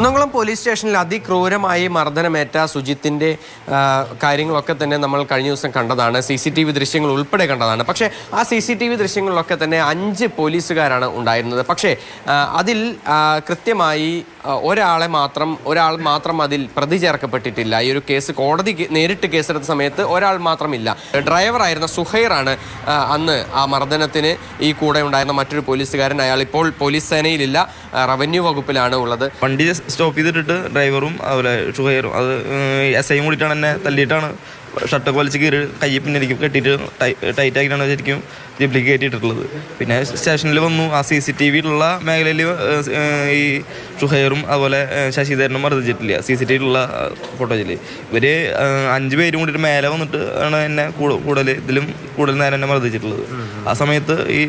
Kunnamkulam police സ്റ്റേഷനിൽ അതിക്രൂരമായി മർദ്ദനമേറ്റ സുജിത്തിൻ്റെ കാര്യങ്ങളൊക്കെ തന്നെ നമ്മൾ കഴിഞ്ഞ ദിവസം കണ്ടതാണ്. CCTV ദൃശ്യങ്ങൾ ഉൾപ്പെടെ കണ്ടതാണ്. പക്ഷേ ആ CCTV ദൃശ്യങ്ങളിലൊക്കെ തന്നെ 5 പോലീസുകാരാണ് ഉണ്ടായിരുന്നത്. പക്ഷേ അതിൽ കൃത്യമായി ഒരാൾ മാത്രം അതിൽ പ്രതി ചേർക്കപ്പെട്ടിട്ടില്ല. ഈ ഒരു കേസ് കോടതി നേരിട്ട് കേസെടുത്ത സമയത്ത് ഒരാൾ മാത്രമില്ല. ഡ്രൈവറായിരുന്ന സുഹൈറാണ് അന്ന് ആ മർദ്ദനത്തിന് ഈ കൂടെ ഉണ്ടായിരുന്ന മറ്റൊരു പോലീസുകാരൻ. അയാൾ ഇപ്പോൾ പോലീസ് സേനയിലില്ല, റവന്യൂ വകുപ്പിലാണ് ഉള്ളത്. വണ്ടി സ്റ്റോപ്പ് ചെയ്തിട്ട് ഡ്രൈവറും അതുപോലെ ഷുഹൈറും അത് SI കൂടിയിട്ടാണ് എന്നെ തല്ലിയിട്ടാണ് ഷർട്ടൊക്കെ വലിച്ച് കീറി കൈ പിന്നിരിക്കും കെട്ടിയിട്ട് ടൈറ്റാക്കിയിട്ടാണ് ശരിക്കും ജീപ്പിലേക്ക് കയറ്റിയിട്ടുള്ളത്. പിന്നെ സ്റ്റേഷനിൽ വന്നു. ആ CCTV-യിലുള്ള മേഖലയിൽ ഈ ഷുഹൈറും അതുപോലെ ശശിധരനും മർദ്ദിച്ചിട്ടില്ല. CCTV-യിലുള്ള ഫോട്ടോയിൽ ഇവർ 5 പേരും കൂടിയിട്ട് മേലെ വന്നിട്ട് ആണ് എന്നെ കൂടുതൽ നേരം എന്നെ മർദ്ദിച്ചിട്ടുള്ളത്. ആ സമയത്ത് ഈ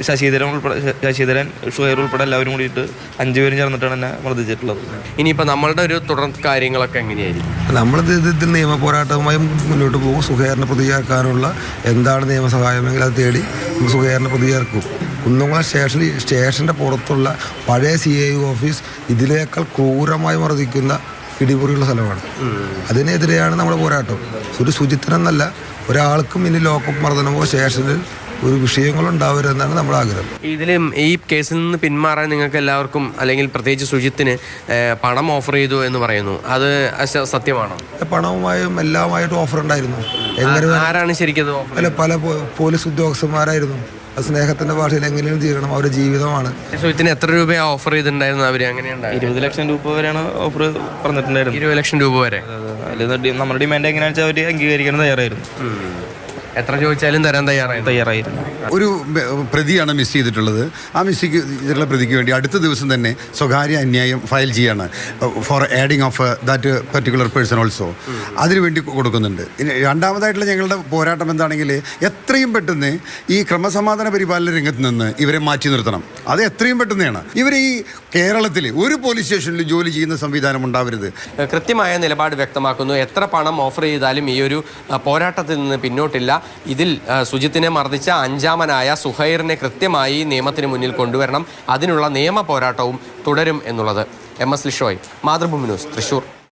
ശശിധരൻ ഷുഹൈർ ഉൾപ്പെടെ എല്ലാവരും കൂടിയിട്ട് 5 പേരും ചേർന്നിട്ടാണ് എന്നെ മർദ്ദിച്ചിട്ടുള്ളത്. ഇനിയിപ്പോൾ നമ്മളുടെ ഒരു തുടർ കാര്യങ്ങളൊക്കെ എങ്ങനെയായിരിക്കും? നമ്മളിത് ഇതിൽ നിയമ പോരാട്ടവുമായി മുന്നോട്ട് പോകും. സുഹൈറിനെ പ്രതി ചേർക്കാനുള്ള എന്താണ് നിയമസഹായമെങ്കിൽ അത് തേടി സുഹൈറിനെ പ്രതി ചേർക്കും. കുന്നംകുളം സ്റ്റേഷൻ്റെ പുറത്തുള്ള പഴയ CIO ഓഫീസ് ഇതിനേക്കാൾ ക്രൂരമായി മർദ്ദിക്കുന്ന പിടിമുറിയുള്ള സ്ഥലമാണ്. അതിനെതിരെയാണ് നമ്മുടെ പോരാട്ടം. ഒരു സുജിത്തിനെന്നല്ല ഒരാൾക്കും ഇനി ലോക്കപ്പ് മർദ്ദനമോ സ്റ്റേഷനിൽ ഒരു വിഷയങ്ങളുണ്ടാവരുതെന്നാണ് നമ്മുടെ ആഗ്രഹം. ഇതിലും ഈ കേസിൽ നിന്ന് പിന്മാറാൻ നിങ്ങൾക്ക് എല്ലാവർക്കും അല്ലെങ്കിൽ പ്രത്യേകിച്ച് സുജിത്തിന് പണം ഓഫർ ചെയ്തു എന്ന് പറയുന്നു. അത് സത്യമാണോ? പണവുമായും എല്ലാമായിട്ടും ഓഫർ ഉണ്ടായിരുന്നു. ആരാണ് ശരിക്കും? അല്ല, പല പോലീസ് ഉദ്യോഗസ്ഥന്മാരായിരുന്നു. സ്നേഹത്തിന്റെ ഭാഷയിൽ എങ്ങനെയും തീരണം, അവരുടെ ജീവിതമാണ്. സുജിത്തിന് എത്ര രൂപ ഓഫർ ചെയ്തിട്ടുണ്ടായിരുന്നു? അവർ എങ്ങനെയുണ്ടായിരുന്നു? 20 ലക്ഷം രൂപ വരെയാണ് ഓഫർ പറഞ്ഞിട്ടുണ്ടായിരുന്നു. 20 ലക്ഷം രൂപ വരെ. നമ്മുടെ ഡിമാൻഡ് എങ്ങനെയാണെന്ന് വെച്ചാൽ അവർ അംഗീകരിക്കാൻ തയ്യാറായിരുന്നു. എത്ര ചോദിച്ചാലും തരാൻ തയ്യാറായിരുന്നു. ഒരു പ്രതിയാണ് മിസ് ചെയ്തിട്ടുള്ളത്. ആ മിസ് ചെയ്തിട്ടുള്ള പ്രതിക്ക് വേണ്ടി അടുത്ത ദിവസം തന്നെ സ്വകാര്യ അന്യായം ഫയൽ ചെയ്യാണ് for adding of that particular person also. അതിനുവേണ്ടി കൊടുക്കുന്നുണ്ട്. രണ്ടാമതായിട്ടുള്ള ഞങ്ങളുടെ പോരാട്ടം എന്താണെങ്കിൽ എത്രയും പെട്ടെന്ന് ഈ ക്രമസമാധാന പരിപാലന രംഗത്ത് നിന്ന് ഇവരെ മാറ്റി നിർത്തണം. അത് എത്രയും പെട്ടെന്നാണ്. ഇവർ ഈ കേരളത്തിൽ ഒരു പോലീസ് സ്റ്റേഷനിൽ ജോലി ചെയ്യുന്ന സംവിധാനം ഉണ്ടാവരുത്. കൃത്യമായ നിലപാട് വ്യക്തമാക്കുന്നു. എത്ര പണം ഓഫർ ചെയ്താലും ഈ ഒരു പോരാട്ടത്തിൽ നിന്ന് പിന്നോട്ടില്ല. ഇതിൽ സുജിത്തിനെ മർദ്ദിച്ച 5-ാമനായ സുഹൈറിനെ കൃത്യമായി നിയമത്തിന് മുന്നിൽ കൊണ്ടുവരണം. അതിനുള്ള നിയമ പോരാട്ടവും തുടരും എന്നുള്ളത്. MS Lishoy, Mathrubhumi news, Thrissur.